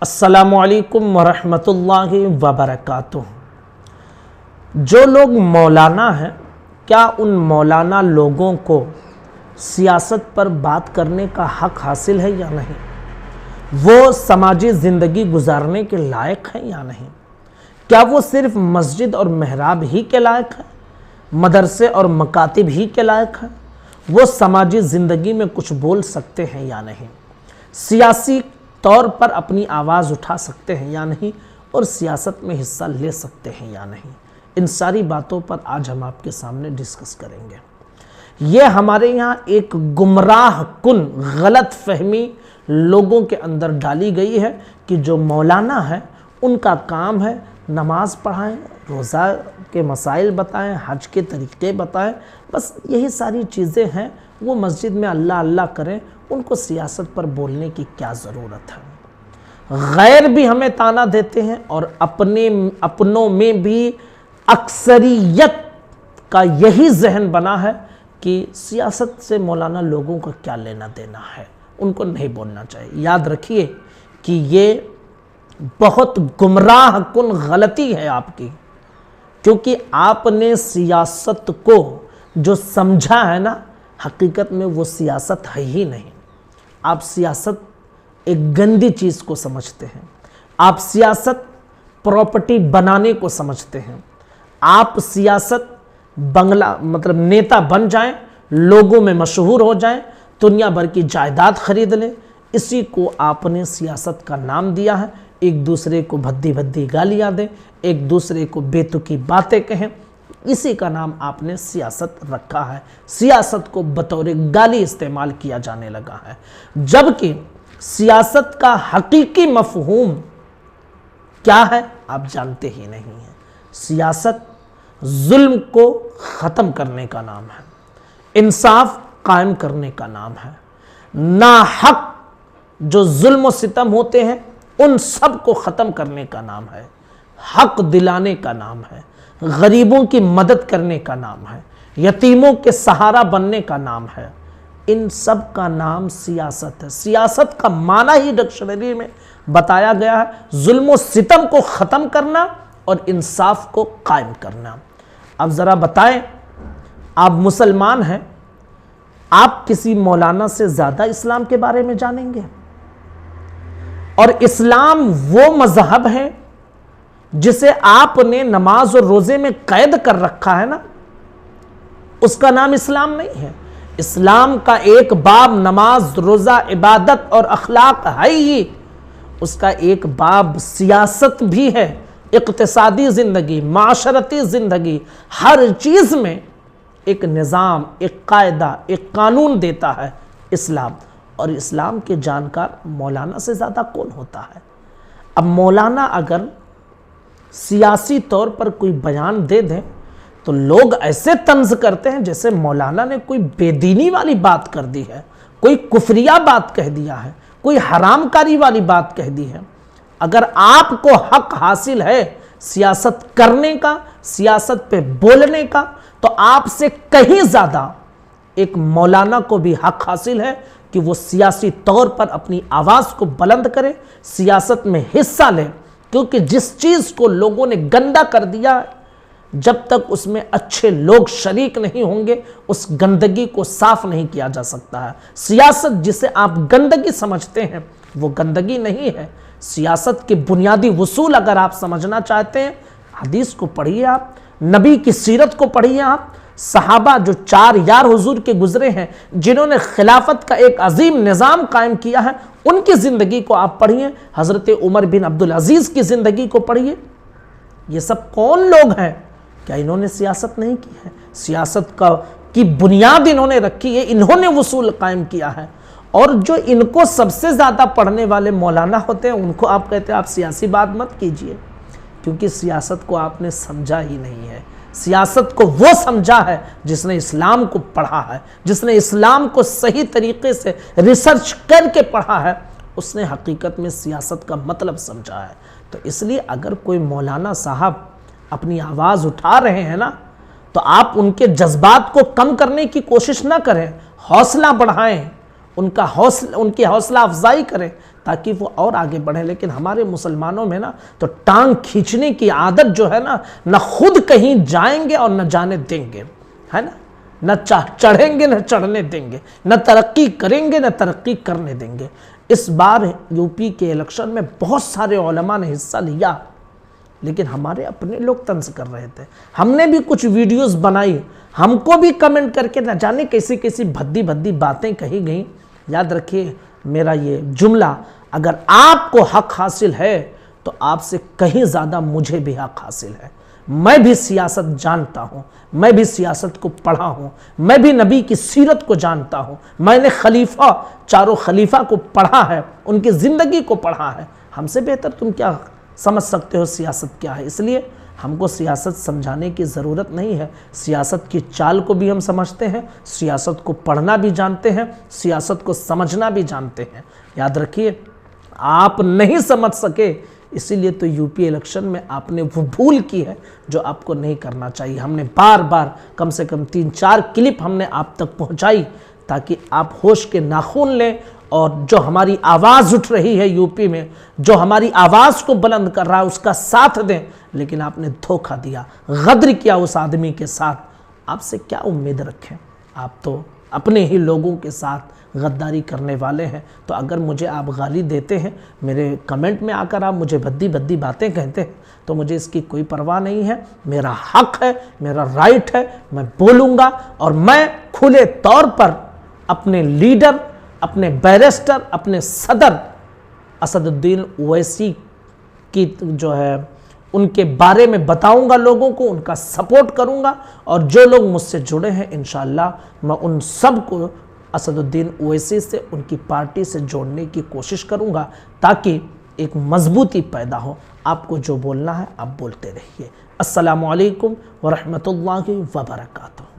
السلام علیکم ورحمۃ اللہ وبرکاتہ۔ جو لوگ مولانا ہیں، کیا ان مولانا لوگوں کو سیاست پر بات کرنے کا حق حاصل ہے یا نہیں؟ وہ سماجی زندگی گزارنے کے لائق ہیں یا نہیں؟ کیا وہ صرف مسجد اور محراب ہی کے لائق ہیں؟ مدرسے اور مکاتب ہی کے لائق ہیں؟ وہ سماجی زندگی میں کچھ بول سکتے ہیں یا نہیں؟ سیاسی طور پر اپنی آواز اٹھا سکتے ہیں یا نہیں؟ اور سیاست میں حصہ لے سکتے ہیں یا نہیں؟ ان ساری باتوں پر آج ہم آپ کے سامنے ڈسکس کریں گے۔ یہ ہمارے یہاں ایک گمراہ کن غلط فہمی لوگوں کے اندر ڈالی گئی ہے کہ جو مولانا ہے ان کا کام ہے نماز پڑھائیں، روزہ کے مسائل بتائیں، حج کے طریقے بتائیں، بس یہی ساری چیزیں ہیں۔ وہ مسجد میں اللہ اللہ کریں، ان کو سیاست پر بولنے کی کیا ضرورت ہے؟ غیر بھی ہمیں طعنہ دیتے ہیں اور اپنوں میں بھی اکثریت کا یہی ذہن بنا ہے کہ سیاست سے مولانا لوگوں کا کیا لینا دینا ہے، ان کو نہیں بولنا چاہیے۔ یاد رکھیے کہ یہ بہت گمراہ کن غلطی ہے آپ کی، کیونکہ آپ نے سیاست کو جو سمجھا ہے نا، حقیقت میں وہ سیاست ہے ہی نہیں۔ آپ سیاست ایک گندی چیز کو سمجھتے ہیں، آپ سیاست پراپرٹی بنانے کو سمجھتے ہیں، آپ سیاست نیتا بن جائیں، لوگوں میں مشہور ہو جائیں، دنیا بھر کی جائیداد خرید لیں، اسی کو آپ نے سیاست کا نام دیا ہے۔ ایک دوسرے کو بھدی بھدی گالیاں دیں، ایک دوسرے کو بے تکی باتیں کہیں، اسی کا نام آپ نے سیاست رکھا ہے۔ سیاست کو بطور گالی استعمال کیا جانے لگا ہے، جبکہ سیاست کا حقیقی مفہوم کیا ہے آپ جانتے ہی نہیں ہیں۔ سیاست ظلم کو ختم کرنے کا نام ہے، انصاف قائم کرنے کا نام ہے، ناحق جو ظلم و ستم ہوتے ہیں ان سب کو ختم کرنے کا نام ہے، حق دلانے کا نام ہے، غریبوں کی مدد کرنے کا نام ہے، یتیموں کے سہارا بننے کا نام ہے۔ ان سب کا نام سیاست ہے۔ سیاست کا معنی ہی ڈکشنری میں بتایا گیا ہے، ظلم و ستم کو ختم کرنا اور انصاف کو قائم کرنا۔ اب ذرا بتائیں، آپ مسلمان ہیں، آپ کسی مولانا سے زیادہ اسلام کے بارے میں جانیں گے؟ اور اسلام وہ مذہب ہے جسے آپ نے نماز اور روزے میں قید کر رکھا ہے نا، اس کا نام اسلام نہیں ہے۔ اسلام کا ایک باب نماز، روزہ، عبادت اور اخلاق ہے ہی، اس کا ایک باب سیاست بھی ہے، اقتصادی زندگی، معاشرتی زندگی، ہر چیز میں ایک نظام، ایک قاعدہ، ایک قانون دیتا ہے اسلام۔ اور اسلام کے جانکار مولانا سے زیادہ کون ہوتا ہے؟ اب مولانا اگر سیاسی طور پر کوئی بیان دے دیں تو لوگ ایسے طنز کرتے ہیں جیسے مولانا نے کوئی بے دینی والی بات کر دی ہے، کوئی کفریہ بات کہہ دیا ہے، کوئی حرام کاری والی بات کہہ دی ہے۔ اگر آپ کو حق حاصل ہے سیاست کرنے کا، سیاست پہ بولنے کا، تو آپ سے کہیں زیادہ ایک مولانا کو بھی حق حاصل ہے کہ وہ سیاسی طور پر اپنی آواز کو بلند کرے، سیاست میں حصہ لے، کیونکہ جس چیز کو لوگوں نے گندا کر دیا، جب تک اس میں اچھے لوگ شریک نہیں ہوں گے اس گندگی کو صاف نہیں کیا جا سکتا ہے۔ سیاست جسے آپ گندگی سمجھتے ہیں وہ گندگی نہیں ہے۔ سیاست کے بنیادی اصول اگر آپ سمجھنا چاہتے ہیں، حدیث کو پڑھیے، آپ نبی کی سیرت کو پڑھیے، آپ صحابہ جو 4 یار حضور کے گزرے ہیں، جنہوں نے خلافت کا ایک عظیم نظام قائم کیا ہے، ان کی زندگی کو آپ پڑھیے، حضرت عمر بن عبدالعزیز کی زندگی کو پڑھیے۔ یہ سب کون لوگ ہیں؟ کیا انہوں نے سیاست نہیں کی ہے؟ سیاست کی بنیاد انہوں نے رکھی ہے، انہوں نے اصول قائم کیا ہے۔ اور جو ان کو سب سے زیادہ پڑھنے والے مولانا ہوتے ہیں، ان کو آپ کہتے ہیں آپ سیاسی بات مت کیجئے، کیونکہ سیاست کو آپ نے سمجھا ہی نہیں ہے۔ سیاست کو وہ سمجھا ہے جس نے اسلام کو پڑھا ہے، جس نے اسلام کو صحیح طریقے سے ریسرچ کر کے پڑھا ہے، اس نے حقیقت میں سیاست کا مطلب سمجھا ہے۔ تو اس لیے اگر کوئی مولانا صاحب اپنی آواز اٹھا رہے ہیں نا، تو آپ ان کے جذبات کو کم کرنے کی کوشش نہ کریں، حوصلہ بڑھائیں، ان کی حوصلہ افزائی کریں، تاکہ وہ اور آگے بڑھیں. لیکن ہمارے مسلمانوں میں نا تو ٹانگ کھینچنے کی عادت جو ہے نا، نہ خود کہیں جائیں گے اور نہ جانے دیں گے، ہے نا، نہ چڑھیں گے نہ چڑھنے دیں گے، نہ ترقی کریں گے نہ ترقی کرنے دیں گے. اس بار یو پی کے الیکشن میں بہت سارے علماء نے حصہ لیا، لیکن ہمارے اپنے لوگ طنز کر رہے تھے. ہم نے بھی کچھ ویڈیوز بنائی، ہم کو بھی کمنٹ کر کے نہ جانے کیسی کیسی بھدی بھدی باتیں کہی گئیں. یاد رکھیے میرا یہ جملہ، اگر آپ کو حق حاصل ہے تو آپ سے کہیں زیادہ مجھے بھی حق حاصل ہے. میں بھی سیاست جانتا ہوں، میں بھی سیاست کو پڑھا ہوں، میں بھی نبی کی سیرت کو جانتا ہوں، میں نے چاروں خلیفہ کو پڑھا ہے، ان کی زندگی کو پڑھا ہے. ہم سے بہتر تم کیا سمجھ سکتے ہو سیاست کیا ہے؟ اس لیے ہم کو سیاست سمجھانے کی ضرورت نہیں ہے. سیاست کی چال کو بھی ہم سمجھتے ہیں، سیاست کو پڑھنا بھی جانتے ہیں، سیاست کو سمجھنا بھی جانتے ہیں. یاد رکھیے آپ نہیں سمجھ سکے، اسی لیے تو یو پی الیکشن میں آپ نے وہ بھول کی ہے جو آپ کو نہیں کرنا چاہیے. ہم نے بار بار کم سے کم 3-4 کلپ ہم نے آپ تک پہنچائی تاکہ آپ ہوش کے ناخن لیں، اور جو ہماری آواز اٹھ رہی ہے یو پی میں، جو ہماری آواز کو بلند کر رہا ہے، اس کا ساتھ دیں. لیکن آپ نے دھوکہ دیا، غدر کیا اس آدمی کے ساتھ. آپ سے کیا امید رکھیں؟ آپ تو اپنے ہی لوگوں کے ساتھ غداری کرنے والے ہیں. تو اگر مجھے آپ گالی دیتے ہیں، میرے کمنٹ میں آ کر آپ مجھے بھدی بھدی باتیں کہتے ہیں، تو مجھے اس کی کوئی پرواہ نہیں ہے. میرا حق ہے، میرا رائٹ ہے، میں بولوں گا. اور میں کھلے طور پر اپنے لیڈر، اپنے بیرسٹر، اپنے صدر اسد الدین اویسی کی جو ہے ان کے بارے میں بتاؤں گا لوگوں کو، ان کا سپورٹ کروں گا. اور جو لوگ مجھ سے جڑے ہیں انشاءاللہ میں ان سب کو اسد الدین اویسی سے، ان کی پارٹی سے جوڑنے کی کوشش کروں گا تاکہ ایک مضبوطی پیدا ہو. آپ کو جو بولنا ہے آپ بولتے رہیے. السلام علیکم ورحمۃ اللہ وبرکاتہ.